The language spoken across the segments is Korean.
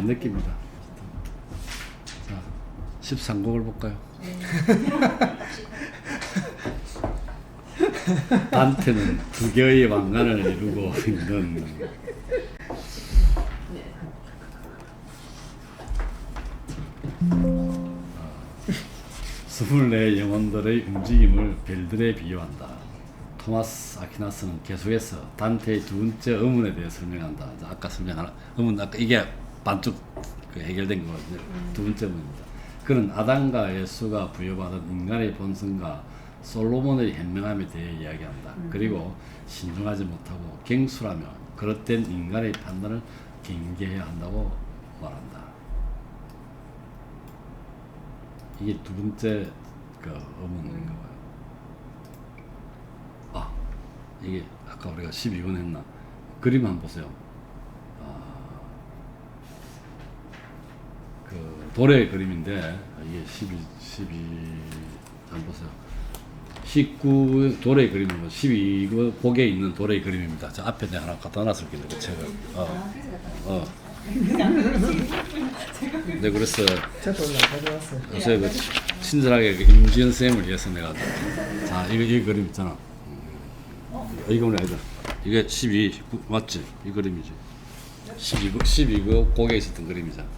느낍니다. 자, 13곡을 볼까요? 단테는 두 개의 왕관을 이루고 있는 스물네 영혼들의 움직임을 별들에 비유한다. 토마스 아퀴나스는 계속해서 단테의 두 번째 의문에 대해 설명한다. 아까 설명한 의문, 아까 이게 반쪽 해결된 거거든요. 두 번째 의문입니다. 그는 아담과 예수가 부여받은 인간의 본성과 솔로몬의 현명함에 대해 이야기한다. 그리고 신중하지 못하고 갱수라며 그릇된 인간의 판단을 경계해야 한다고 말한다. 이게 두 번째 그 의문인가 봐요. 아, 이게 아까 우리가 12번 했나? 그림 한번 보세요. 그 돌의 그림인데 이게 12 한번 보세요. 19 돌의 그림이고 12곡에 있는 돌의 그림입니다. 저 앞에 내가 하나 갖다 놨을게요. 그 책을. 네, 그래서 요새 그 친절하게 그 임지연 쌤을 위해서 내가 자 이 그림 있잖아. 이거 뭐냐 이거 이게 12 맞지? 이 그림이지. 12곡에 있었던 그림이잖아.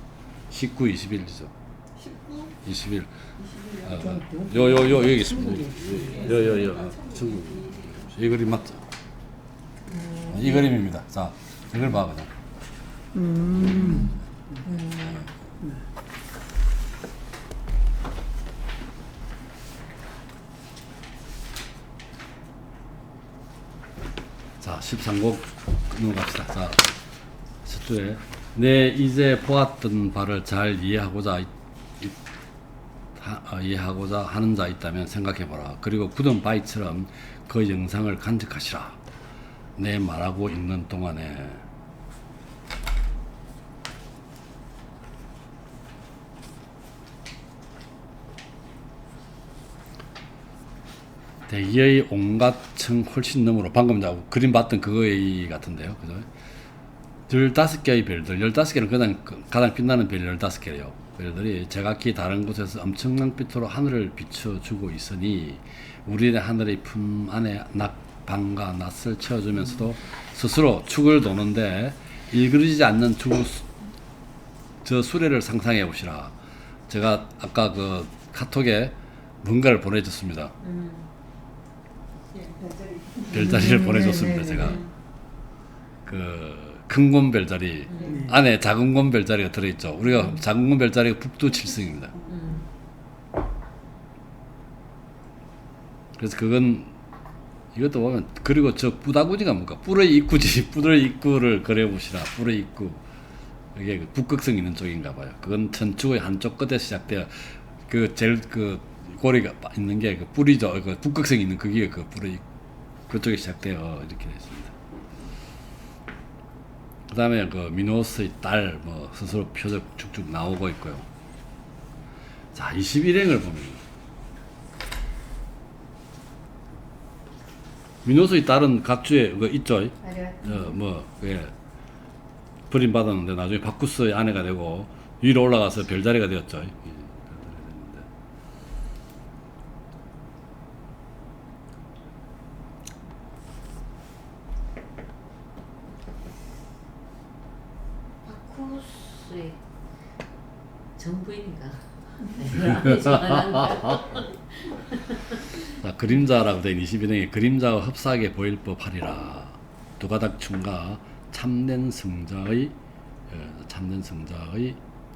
19, 21이죠. 21. 요 여기 있습니다. 요 친구. 이 그림 맞죠? 이 그림입니다. 자, 이걸 봐 그냥. 자, 13곡 넘어갑시다. 자, 첫 줄에 내 이제 보았던 바를 잘 이해하고자 하는 자 있다면 생각해보라. 그리고 굳은 바위처럼 그 영상을 간직하시라. 내 말하고 있는 동안에 대기의 온갖 층 훨씬 너머로 방금 그림 봤던 그거의 같은데요. 그죠? 15개의 별들, 15개는 그냥 가장 빛나는 별 15개예요. 별들이 제각기 다른 곳에서 엄청난 빛으로 하늘을 비춰주고 있으니 우리의 하늘의 품 안에 밤과 낮을 채워주면서도 스스로 축을 도는데 일그러지지 않는 저 수레를 상상해 보시라. 제가 아까 그 카톡에 뭔가를 보내줬습니다. 별자리를 보내줬습니다. 제가 그 큰 곰 별자리 안에 작은 곰 별자리가 들어있죠. 우리가 작은 곰 별자리가 북두 7승입니다. 그래서 그건 이것도 보면 그리고 저 뿌다구지가 뭔가 뿔의 입구지. 뿔의 입구를 그려보시라. 뿔의 입구 이게 그 북극성 있는 쪽인가 봐요. 그건 천축의 한쪽 끝에 시작돼요. 그 제일 그 고리가 있는 게 그 뿔이죠. 그 북극성 있는 그게 그 뿔의 그쪽에 시작돼요. 이렇게 되어 있습니다. 그 다음에 그 미노스의 딸 뭐 스스로 표적 쭉쭉 나오고 있고요. 자, 21행을 보면 미노스의 딸은 각주에 그 있죠. 버림받았는데 나중에 바쿠스의 아내가 되고 위로 올라가서 별자리가 되었죠. 바쿠스의 정부인가? 자, 그림자라고 된 21행에 그림자와 흡사하게 보일 법하리라. 두 가닥 춤과 참된 성자의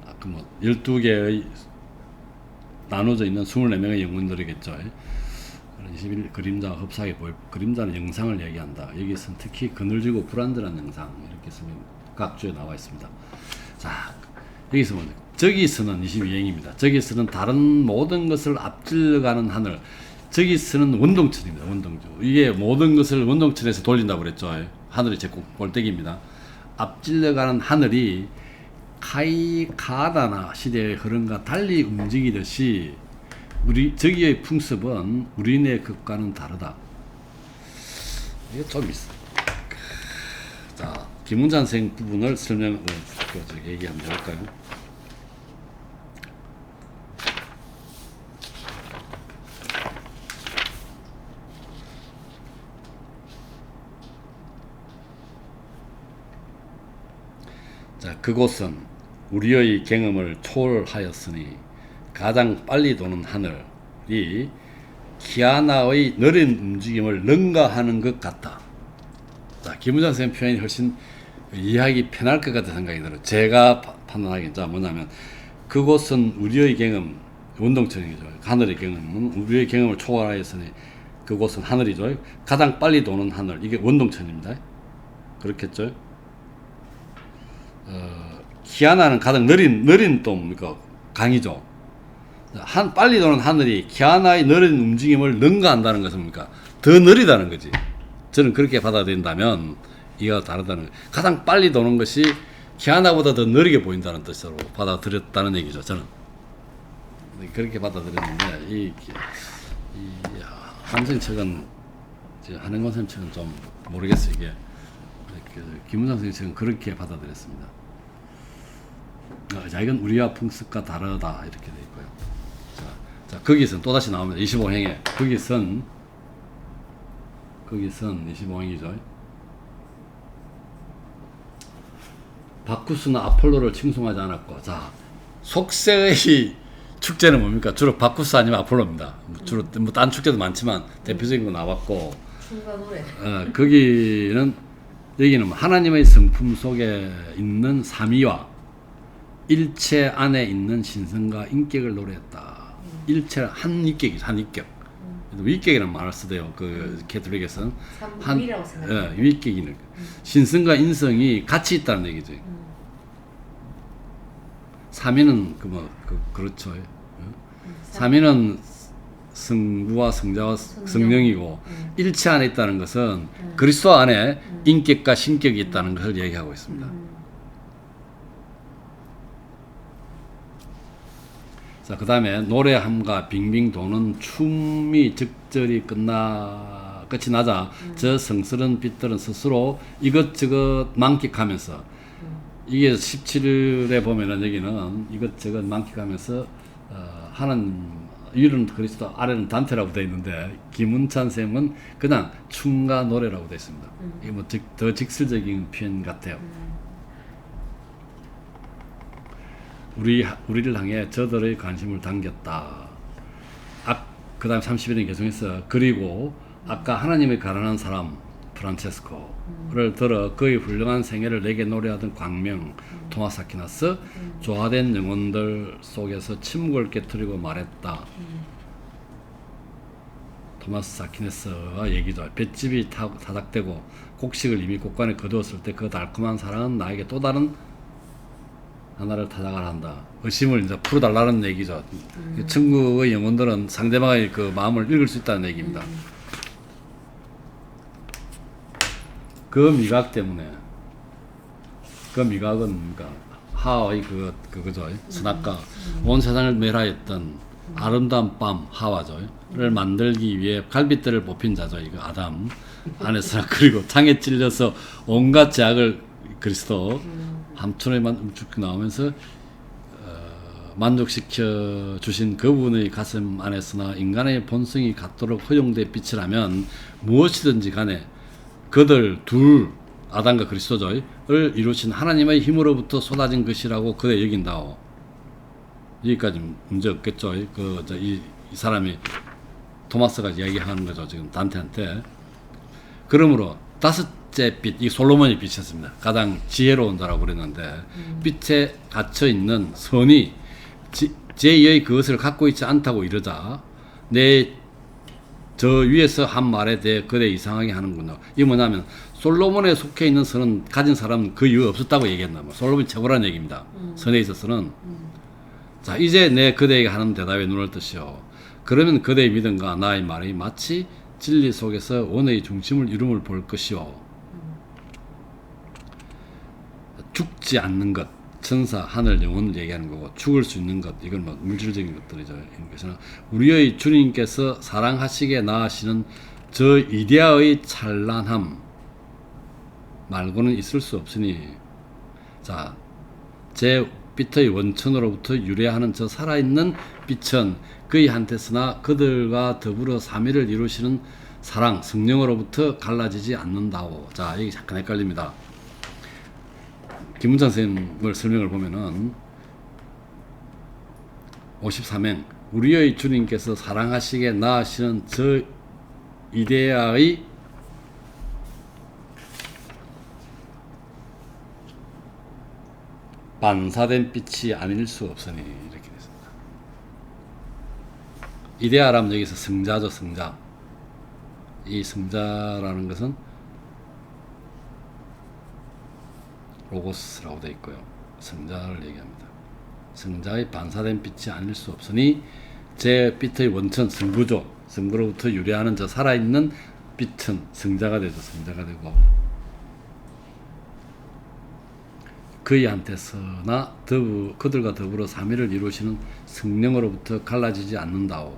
아까 뭐 12개의 나눠져 있는 24명의 영혼들이겠죠. 21 그림자와 흡사하게 보일 그림자는 영상을 얘기한다. 여기서는 특히 그늘지고 불안전한 영상 이렇게 쓰면 각주에 나와 있습니다. 자, 여기서 먼저 저기서는 22행입니다. 저기서는 다른 모든 것을 앞질러가는 하늘. 저기서는 원동천입니다. 원동천. 이게 모든 것을 원동천에서 돌린다고 그랬죠. 하늘이 제 골대기입니다. 앞질러가는 하늘이 카이카다나 시대의 흐름과 달리 움직이듯이 저기의 풍습은 우리네 것과는 다르다. 이게 좀 있어. 자, 김훈잔 생 부분을 설명. 그 저기 얘기하면 될까요? 자, 그곳은 우리의 경험을 초월하였으니 가장 빨리 도는 하늘이 기아나의 느린 움직임을 능가하는 것 같다. 자, 김우장 선생님 표현이 훨씬 이해하기 편할 것 같은 생각이 들어요. 제가 판단하기엔 자 뭐냐면 그곳은 우리의 경험, 운동처럼이죠. 하늘의 경험은 우리의 경험을 초월하였으니 그곳은 하늘이죠. 가장 빨리 도는 하늘, 이게 원동천입니다. 그렇겠죠? 기아나는 가장 느린 또 뭡니까? 강이죠. 빨리 도는 하늘이 기아나의 느린 움직임을 능가한다는 것은 뭡니까? 더 느리다는 거지. 저는 그렇게 받아들인다면 이가 다르다는 거예요. 가장 빨리 도는 것이 기아나보다 더 느리게 보인다는 뜻으로 받아들였다는 얘기죠. 저는 그렇게 받아들였는데 이 한생 책은 한행권 선생님 책은 좀 모르겠어요. 이게 김문상 선생님 책은 그렇게 받아들였습니다. 자, 이건 우리와 풍습과 다르다 이렇게 돼 있고요. 자, 거기선 또 다시 나옵니다. 25행에 거기선 25행이죠. 바쿠스는 아폴로를 칭송하지 않았고, 자, 속세의 축제는 뭡니까? 주로 바쿠스 아니면 아폴로입니다. 주로 뭐 딴 축제도 많지만 대표적인 거 나왔고, 여기는 하나님의 성품 속에 있는 삼위와 일체 안에 있는 신성과 인격을 노래했다. 일체 한 인격이죠, 한 인격. 위격이라는 말을 쓰대요. 그 캐톨릭에서는 위라고 생각해요. 위격이는 신성과 인성이 같이 있다는 얘기죠. 삼위는 그렇죠. 삼위는 성부와 성자와 성령이고 일체 안에 있다는 것은 그리스도 안에 인격과 신격이 있다는 것을 얘기하고 있습니다. 자, 그 다음에 노래함과 빙빙 도는 춤이 적절히 끝이 나자 저 성스러운 빛들은 스스로 이것저것 만끽하면서 이게 17일에 보면은 여기는 이것저것 만끽하면서 하나님 위는 그리스도 아래는 단테라고 되어 있는데 김은찬 쌤은 그냥 춤과 노래라고 되어 있습니다. 이게 뭐 더 직설적인 표현 같아요. 우리를 향해 저들의 관심을 당겼다. 그 다음 31년 계속해서 그리고 아까 하나님의 가난한 사람 프란체스코를 들어 그의 훌륭한 생애를 내게 노래하던 광명 토마스 아퀴나스 조화된 영혼들 속에서 침묵을 깨뜨리고 말했다. 토마스 아퀴나스와 얘기죠. 볏짚이 타닥대고 곡식을 이미 곡간에 거두었을 때 그 달콤한 사랑은 나에게 또 다른 하나를 타작을 한다. 의심을 이제 풀어달라는 얘기죠. 천국의 영혼들은 상대방의 그 마음을 읽을 수 있다는 얘기입니다. 그 미각 때문에, 그 미각은 그러니까 하와의 그거죠. 선악과 온 세상을 멸하였던 아름다운 밤 하와죠.를 만들기 위해 갈빗대를 뽑힌 자죠. 이거 아담 안에서 그리고 창에 찔려서 온갖 죄악을 그리스도 함투에만 쭉 나오면서 만족시켜 주신 그분의 가슴 안에서나 인간의 본성이 갖도록 허용된 빛이라면 무엇이든지 간에 그들 둘 아담과 그리스도를 이루신 하나님의 힘으로부터 쏟아진 것이라고 그대 여긴다오. 여기까지 문제 없겠죠. 이 사람이 토마스가 이야기하는 거죠. 지금 단테한테. 그러므로 다섯째 빛, 이 솔로몬의 빛이었습니다. 가장 지혜로운 자라고 그랬는데 빛에 갇혀 있는 선이 제2의 그것을 갖고 있지 않다고 이러자 저 위에서 한 말에 대해 그대 이상하게 하는군요. 이게 뭐냐면 솔로몬에 속해 있는 선은 가진 사람은 그 이유 없었다고 얘기했나 봐. 솔로몬이 최고라는 얘기입니다. 선에 있어서는. 자, 이제 내 그대에게 하는 대답에 눈을 뜨시오. 그러면 그대의 믿음과 나의 말이 마치 진리 속에서 원의 중심을 이rum을 볼 것이오. 죽지 않는 것, 천사, 하늘, 영혼을 얘기하는 거고 죽을 수 있는 것, 이건 뭐 물질적인 것들이죠. 그래서 우리의 주님께서 사랑하시게 나아시는 저 이데아의 찬란함 말고는 있을 수 없으니, 자, 제 빛의 원천으로부터 유래하는 저 살아있는 빛은 그의 한테서나 그들과 더불어 삼위를 이루시는 사랑 성령으로부터 갈라지지 않는다오. 자, 이게 잠깐 헷갈립니다. 김문찬 선생님을 설명을 보면은 53행 우리의 주님께서 사랑하시게 낳으시는 저 이데아의 반사된 빛이 아닐 수 없으니 이렇게 됐습니다. 이데아라면 여기서 성자죠, 성자. 이 성자라는 것은 로고스라고 되어 있고요. 성자를 얘기합니다. 성자의 반사된 빛이 아닐 수 없으니 제 빛의 원천 성부죠. 성부로부터 유래하는 저 살아있는 빛은 성자가 되죠. 성자가 되고 그이한테서나 그들과 더불어 삼위를 이루시는 성령으로부터 갈라지지 않는다오.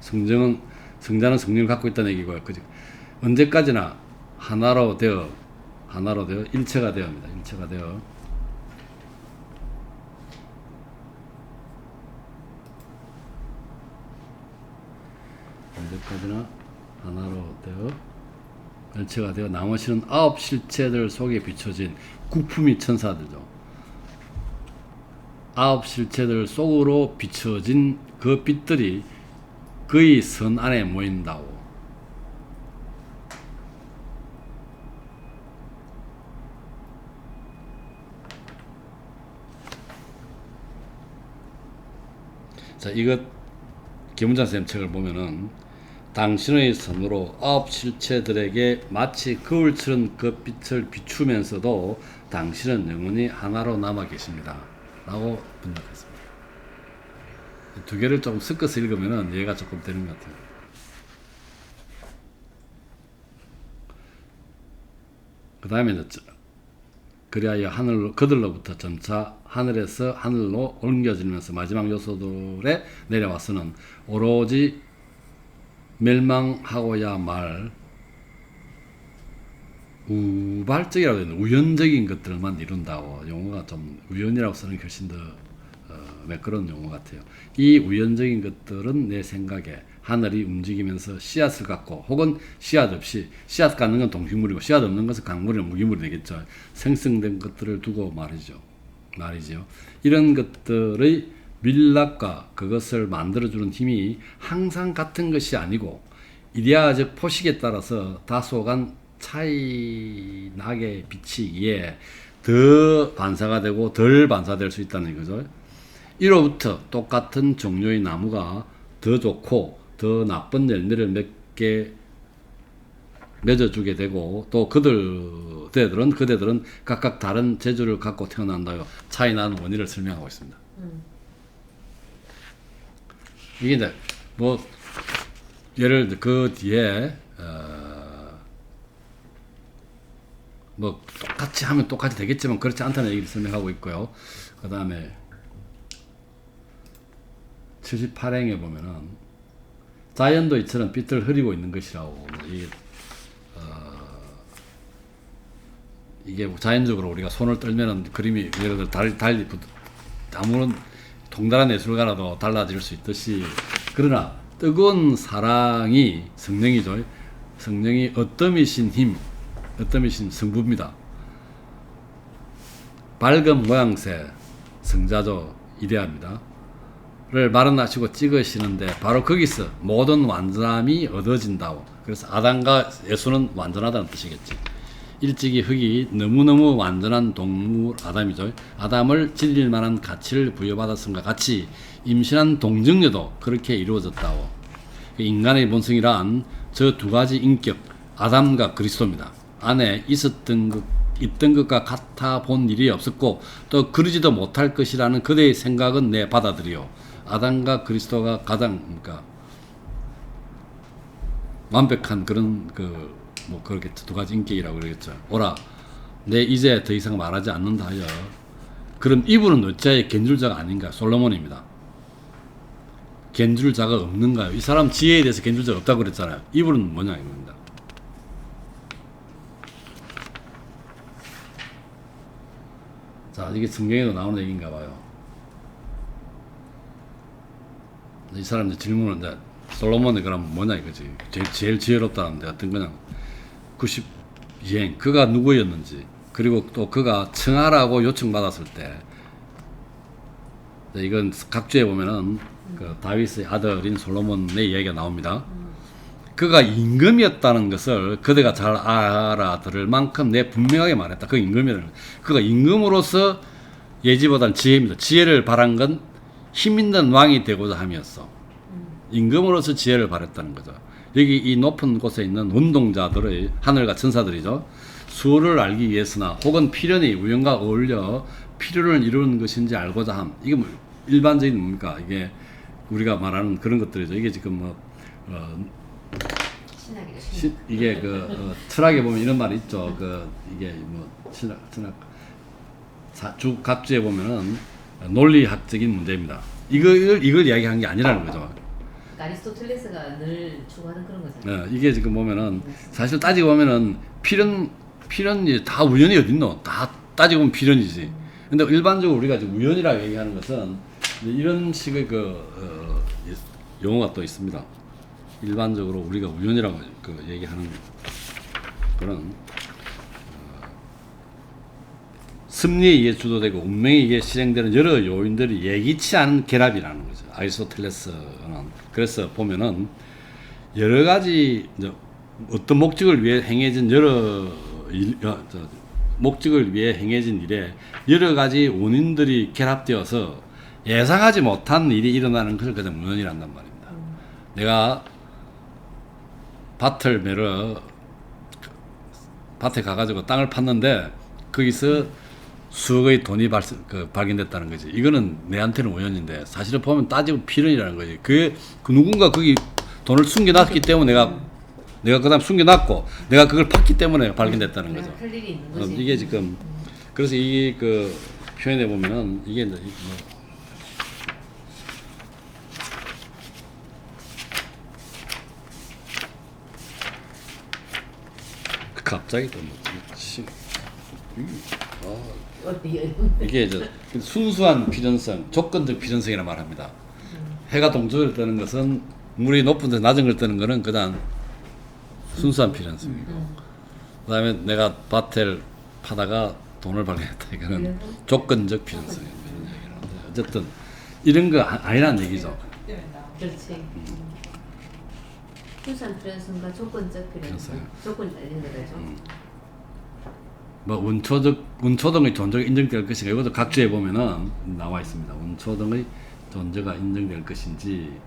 성자는 성령을 갖고 있다는 얘기고요. 언제까지나 하나로 되어 일체가 되어입니다. 일체가 되어 언제까지나 하나로 되어 일체가 되어 나머지는 아홉 실체들 속에 비춰진 국품이 천사들죠. 아홉 실체들 속으로 비춰진 그 빛들이 그의 선 안에 모인다고. 자, 이것 김문찬 선생님 책을 보면은 당신의 선으로 아홉 실체들에게 마치 거울처럼 그 빛을 비추면서도 당신은 영원히 하나로 남아 계십니다. 라고 분석했습니다. 두 개를 조금 섞어서 읽으면 이해가 조금 되는 것 같아요. 그 다음에 그리하여 그들로부터 점차 하늘에서 하늘로 옮겨지면서 마지막 요소들에 내려와서는 오로지 멸망하고야 말 우발적이라고 되는 우연적인 것들만 이룬다고. 용어가 좀 우연이라고 쓰는 게 훨씬 더 매끄러운 용어 같아요. 이 우연적인 것들은 내 생각에 하늘이 움직이면서 씨앗을 갖고 혹은 씨앗 없이, 씨앗 갖는 건 동식물이고 씨앗 없는 것은 강물이나 무기물이 되겠죠. 생성된 것들을 두고 말이죠. 이런 것들의 밀랍과 그것을 만들어주는 힘이 항상 같은 것이 아니고 이데아적 포식에 따라서 다소간 차이 나게 비치기에 더 반사가 되고 덜 반사될 수 있다는 거죠. 이로부터 똑같은 종류의 나무가 더 좋고 더 나쁜 열매를 맺게 맺어주게 되고 또 그대들은 각각 다른 재주를 갖고 태어난다요. 차이 나는 원인을 설명하고 있습니다. 이게 이제 뭐 예를 들어 그 뒤에 뭐 똑같이 하면 똑같이 되겠지만 그렇지 않다는 얘기를 설명하고 있고요. 그 다음에 78행에 보면은 자연도 이처럼 빛을 흐리고 있는 것이라고. 이게 자연적으로 우리가 손을 떨면은 그림이 예를 들어 달리 아무런 동달한 예술가라도 달라질 수 있듯이, 그러나 뜨거운 사랑이 성령이죠. 성령이 어떠미신 힘, 어떠미신 성부입니다. 밝은 모양새 성자죠. 이데아입니다. 를 마련하시고 찍으시는데 바로 거기서 모든 완전함이 얻어진다고. 그래서 아담과 예수는 완전하다는 뜻이겠지. 일찍이 흙이 너무너무 완전한 동물 아담이죠. 아담을 지릴 만한 가치를 부여받았음과 같이 임신한 동정녀도 그렇게 이루어졌다고. 인간의 본성이란 저 두 가지 인격, 아담과 그리스도입니다. 안에 있던 것과 같아 본 일이 없었고 또 그러지도 못할 것이라는 그대의 생각은 내 받아들여. 아담과 그리스도가 가장 완벽한 그런 뭐 그렇게 두 가지 인격이라고 그러겠죠. 오라, 내 이제 더 이상 말하지 않는다 하여. 그럼 이분은 어찌하여 견줄자가 아닌가? 솔로몬입니다. 견줄자가 없는가요? 이 사람 지혜에 대해서 견줄자가 없다고 그랬잖아요. 이분은 뭐냐 이겁니다. 자, 이게 성경에도 나오는 얘기인가 봐요. 이 사람들 질문은 이제 솔로몬이 그럼 뭐냐 이거지. 제일 지혜롭다는데 어떤 거냐. 92행 그가 누구였는지, 그리고 또 그가 청하라고 요청받았을 때, 이건 각주에 보면은 그 다윗의 아들인 솔로몬의 이야기가 나옵니다. 그가 임금이었다는 것을 그대가 잘 알아들을 만큼 내 분명하게 말했다. 그 임금이라는 거. 그가 임금으로서 예지보다는 지혜입니다. 지혜를 바란 건 힘 있는 왕이 되고자 함이었어. 임금으로서 지혜를 바랬다는 거죠. 여기 이 높은 곳에 있는 운동자들의 하늘과 천사들이죠. 수를 알기 위해서나 혹은 필연이 우연과 어울려 필요를 이루는 것인지 알고자 함. 이게 뭐 일반적인 뭡니까? 이게 우리가 말하는 그런 것들이죠. 이게 지금 뭐 이게 철학에 보면 이런 말이 있죠. 이게 뭐 철학 각주에 보면은 논리학적인 문제입니다. 이걸 이야기한 게 아니라는 거죠. 아리스토텔레스가 늘 추구하는 그런 거잖아요. 이게 지금 보면은 사실 따지고 보면은 필연이 다 우연이 어딨노? 다 따지고 보면 필연이지. 근데 일반적으로 우리가 지금 우연이라고 얘기하는 것은 이런 식의 용어가 또 있습니다. 일반적으로 우리가 우연이라고 얘기하는 그런 섭리에 의해 주도되고 운명에 의해 실행되는 여러 요인들이 예기치 않은 결합이라는 거죠. 아리스토텔레스는. 그래서 보면은 여러 가지 어떤 목적을 위해 행해진 목적을 위해 행해진 일에 여러 가지 원인들이 결합되어서 예상하지 못한 일이 일어나는 것을 그냥 우연이란단 말입니다. 내가 밭에 가가지고 땅을 팠는데 거기서 수억의 돈이 발견됐다는 거지. 이거는 내한테는 우연인데 사실은 보면 따지면 필연이라는 거지. 그 누군가 거기 돈을 숨겨놨기 때문에 내가 그다음 숨겨놨고 내가 그걸 팠기 때문에 발견됐다는 거죠. 할 일이 있는 거지. 이게 지금 그래서 이 표현해 보면은 이게 이제 갑자기 또 이게 이제 순수한 필연성, 조건적 필연성이라 말합니다. 해가 동쪽을 뜨는 것은 물이 높은 데 낮은 걸 뜨는 것은 그다음 순수한 필연성이고, 그다음에 내가 밭을 파다가 돈을 발견했다. 이거는 조건적 필연성입니다. 어쨌든 이런 거 아니라는 얘기죠. 그렇지. 순수한 필연성과 조건적 필연성. 조건이 달린 거죠. 뭐 운초등의 존재가 인정될 것인가, 이것도 각주에 보면은 나와 있습니다. 운초등의 존재가 인정될 것인지,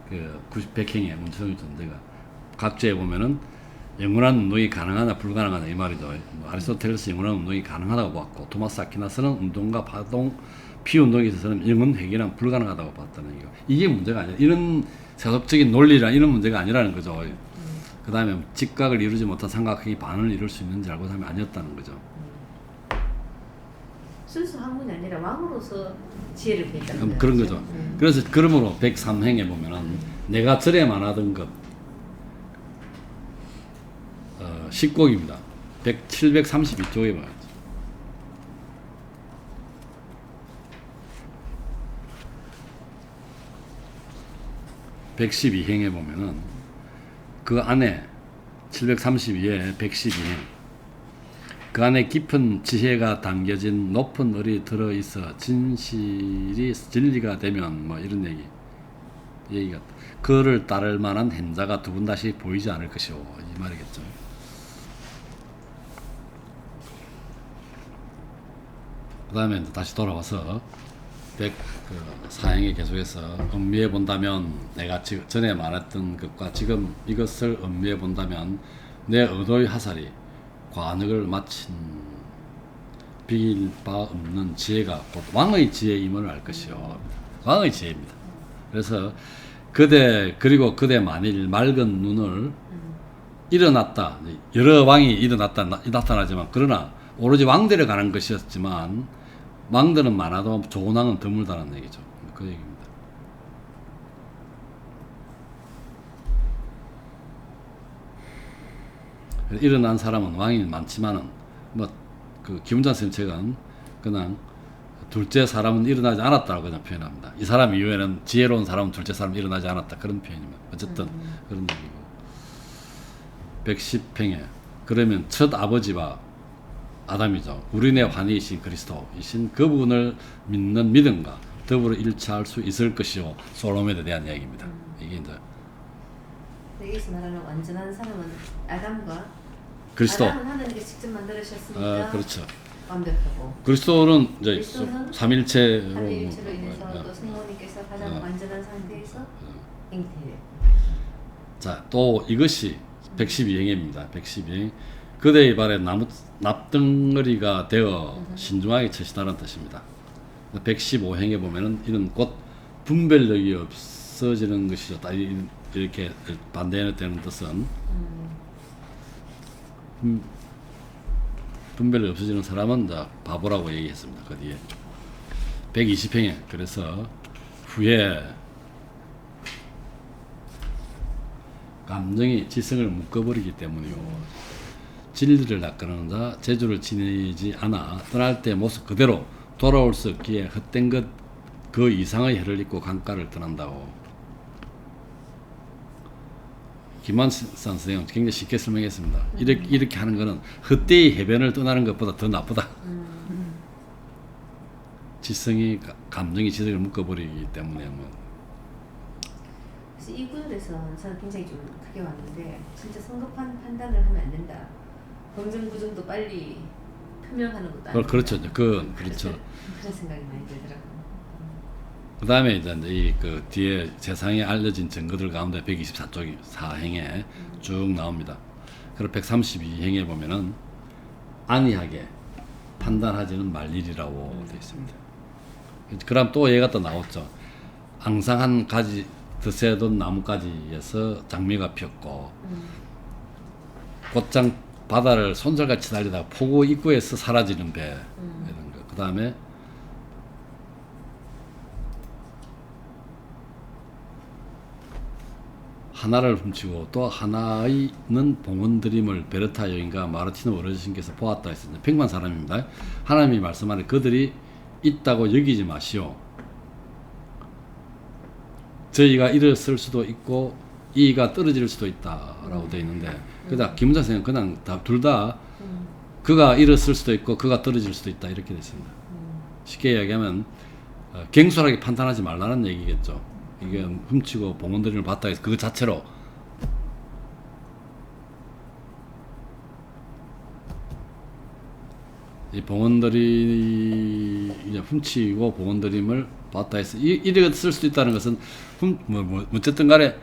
그 90백행의 운초등의 존재가 각주에 보면은 영원한 운동이 가능하냐 불가능하냐 이 말이죠. 아리스토텔레스 영원한 운동이 가능하다고 봤고, 토마스 아퀴나스는 운동과 파동 피운동에 있어서는 영원 회귀는 불가능하다고 봤다는 얘기고, 이게 문제가 아니라 이런 세속적인 논리란 이런 문제가 아니라는 거죠. 그 다음에 직각을 이루지 못한 삼각형이 반을 이룰 수 있는지 알고 하면 아니었다는 거죠. 순수 학문이 아니라 왕으로서 지혜를 배웠다는 그런 거죠. 그래서 그러므로 103행에 보면은 내가 절에만 하던 것 10곡입니다. 732쪽에 봐야죠. (112행에) 보면은 그 안에 732에 112행 그 안에 깊은 지혜가 담겨진 높은 을이 들어있어 진리가 되면 뭐 이런 얘기가 그를 따를 만한 hen자가 두 번 다시 보이지 않을 것이오, 이 말이겠죠. 그 다음에 다시 돌아와서 104행에 계속해서 음미해 본다면, 내가 전에 말했던 것과 지금 이것을 음미해 본다면 내 의도의 하살이 관역을 마친 비길 바 없는 지혜가 곧 왕의 지혜임을 알 것이요. 왕의 지혜입니다. 그래서 그리고 그대 만일 맑은 눈을 일어났다, 여러 왕이 나타나지만 그러나 오로지 왕들에 관한 것이었지만 왕들은 많아도 좋은 왕은 드물다는 얘기죠. 그 얘기입니다. 일어난 사람은 왕이 많지만은 그 김은찬 선생님 책은 그냥 둘째 사람은 일어나지 않았다고 그냥 표현합니다. 이 사람 이후에는 지혜로운 사람은 둘째 사람은 일어나지 않았다 그런 표현입니다. 어쨌든 그런 얘기고 110행에 그러면 첫 아버지와 아담이죠. 우리네 환희이신 그리스도이신 그분을 믿는 믿음과 더불어 일치할 수 있을 것이요. 솔로몬에 대한 이야기입니다. 이게 이제 여기서 말하는 완전한 사람은 아담과 그리스도. 아담은 하나님께 직접 만들으셨으니까 그렇죠. 완벽하고 그리스도는 이제 그리스도는 삼일체로 삼위일체로 인해서 또 성모님께서 가장 완전한 상태에서 잉태해요. 자, 또 이것이 112행입니다. 112행. 그대의 발에 납덩어리가 되어 신중하게 처시다는 뜻입니다. 115행에 보면은 이런 곧 분별력이 없어지는 것이죠. 이렇게 반대되는 뜻은 분별력이 없어지는 사람은 다 바보라고 얘기했습니다. 그 뒤에 120행에 그래서 후에 감정이 지성을 묶어버리기 때문이요. 진리를 낚아내는 자 재주를 지니지 않아 떠날 때 모습 그대로 돌아올 수 없기에 헛된 것 그 이상의 해를 입고 강가를 떠난다고. 김한산 선생은 굉장히 쉽게 설명했습니다. 이렇게 하는 것은 헛되이 해변을 떠나는 것보다 더 나쁘다. 지성이 감정이 지성을 묶어버리기 때문에 뭐. 그래서 이 구절에서 저는 굉장히 좀 크게 왔는데 진짜 성급한 판단을 하면 안 된다. 검증 부정도 빨리 표명하는 것도 아니고. 그렇죠. 그건 그렇죠. 그런 생각이 많이 들더라고요. 그 다음에 이제 그 뒤에 세상에 알려진 증거들 가운데 124쪽이 4행에 쭉 나옵니다. 그리고 132행에 보면은 안이하게 판단하지는 말 일이라고 되어 있습니다. 그럼 또 얘가 또 나왔죠. 앙상한 가지 드세던 나무가지에서 장미가 피었고 곧장 바다를 손살같이 달리다가 포구 입구에서 사라지는 배 이런 거. 그 다음에 하나를 훔치고 또 하나의는 봉헌드림을 베르타 여인과 마르티노 어르신께서 보았다 했습니다. 100만 사람입니다. 하나님이 말씀하는 그들이 있다고 여기지 마시오. 저희가 일었을 수도 있고 이가 떨어질 수도 있다라고 되어 있는데 그다 김은자 선생은 그냥 둘 다 그가 일었을 수도 있고 그가 떨어질 수도 있다 이렇게 됐습니다. 쉽게 이야기하면 갱솔하게 판단하지 말라는 얘기겠죠. 이게 훔치고 봉헌드림을 봤다 해서 그 자체로 이 봉헌드림 이제 훔치고 봉헌드림을 봤다 해서 이렇게 쓸 수도 있다는 것은 어쨌든 간에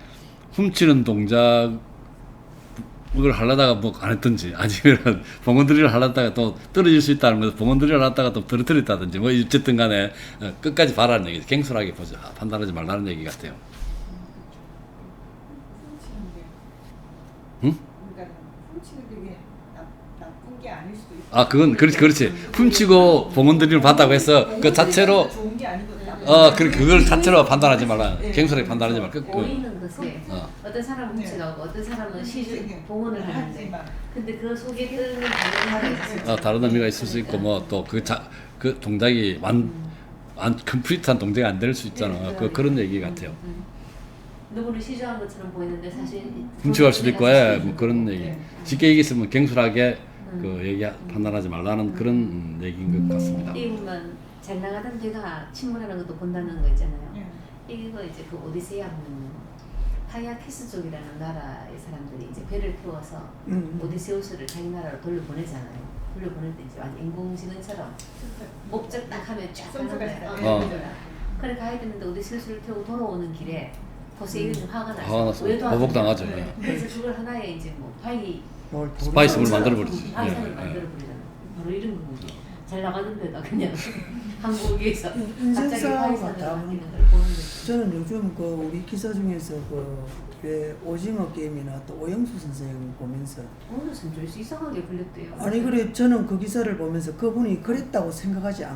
훔치는 동작을 하려다가 뭐 안 했든지 아니면 봉헌드림을 하려다가 또 떨어질 수 있다는 것은 봉헌드림을 하다가 또 떨어뜨렸다든지 뭐 어쨌든 간에 끝까지 봐라는 얘기죠. 갱솔하게 보자. 판단하지 말라는 얘기 같아요. 응? 그러니까 훔치는 게 나쁜 게 아닐 수도 있고. 그건 그렇지. 훔치고 봉헌드림을 봤다고 해서 그 자체로 좋은 게 아니고 그걸 자체로 판단하지 말라. 갱솔하게 판단하지 말고. 보이는 것에 어떤 사람은 훔치가고 어떤 사람은 시주 봉헌을 하는데 근데 그 속에 뜨는 다른 의미가 있을 수 다른 의미가 있을 수 있고 뭐 또 그 동작이 컴플리트한 동작이 안 될 수 있잖아. 그런 얘기 같아요. 누구를 시주한 것처럼 보이는데 사실 훔쳐갈 수도 있고 뭐 그런 얘기. 쉽게 얘기했으면 갱솔하게 그 얘기 판단하지 말라는 그런 얘기인 것 같습니다. 이 보면 잘 나가던 배가 침몰하는 것도 본다는 거 있잖아요. 이거 이제 그 오디세이아 보면 하야키스 쪽이라는 나라의 사람들이 이제 배를 태워서 오디세우스를 자기 나라로 돌려보내잖아요. 돌려보낼 때 이제 완전 인공지능처럼 목적 딱 하면 쫙 가는 거야. 그래 가야 되는데 오디세우스를 태우고 돌아오는 길에 포세이돈이 화가 나서 보복당하죠. 그래서 그걸 하나의 이제 뭐 스파이스를 만들어버리지. 방송을 만들어버리잖아. 바로 이런 거죠. 잘 나가는 데다 그냥 한국에서 갑자기 파이산으로 바뀌는 걸 보는 거죠. 저는 요즘 그 우리 기사 중에서 왜 오징어 게임이나 또 오영수 선생님 보면서 오늘 선조에서 이상하게 걸렸대요. 아니 그래 저는 그 기사를 보면서 그분이 그랬다고 생각하지 않고